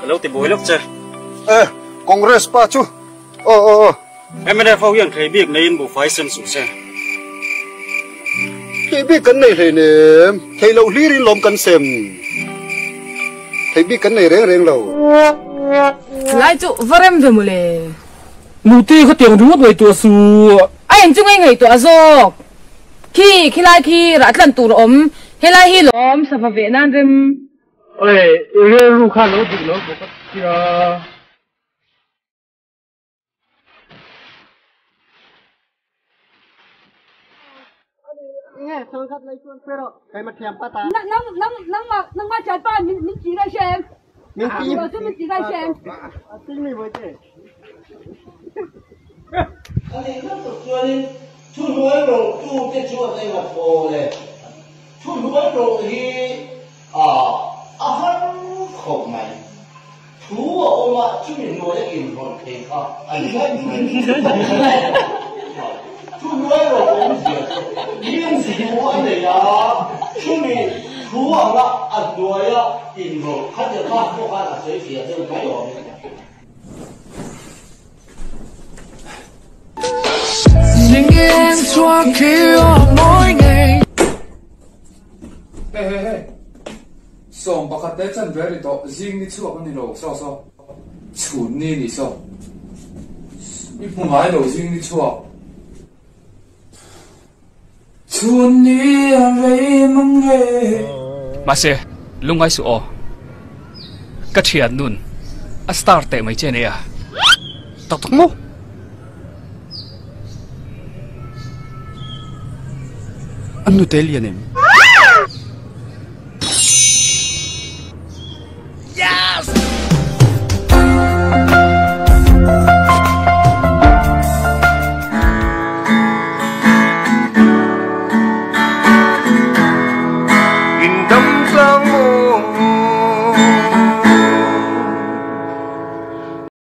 lâu thì bối lắm chứ. Congress pa chú. Em đã phao hiện thấy việc này bộ phái xem sủng xe. Thấy biết cái này thì nè, thấy lâu lý đi lom cần xem. Thấy biết cái này rèn lâu. Lại chú vợ em về một lệ. Nụ ti có tiếng đúng người tua su. Anh chung anh người tua zo. Khi lại khi rát lần tù ôm, hay lại hi lom sa phá Việt Nam rem. Ôi, rê ru khá lâu đi lâu bộ cắt kìa. Nghe sao khát lấy chuột phê rồi. Cái mặt thèm pa ta. Nang mà chặt pa mình chỉ ra xem. Mình chỉ mình chỉ ra xem. Tính này với thế. anh ấy rất là chuyên chú nuôi rồi chú cái chú ở đây là phô này chú nuôi rồi thì hắn không mày chú ở ông ạ chú mình nuôi cái gì rồi thì anh thấy chú nuôi rồi ông gì riêng gì của anh này à chú mình chú ở đó anh nuôi á thì rồi hắnจะฆ่าพวกhắn là谁写这个没有bình yên cho khi mỗi ngày. Ê, sòng bạc hạt tết chân về đi đó, riêng đi chùa con đi đâu, sao, chuẩn đi đi sao, ít phụ mãi đâu riêng đi chùa, chuẩn đi ăn về mong về. Mà xe, lúc ngay sủa, cái chuyện nun, a start tệ mấy trên này à, tao thắc mắc. Ano tell yan em?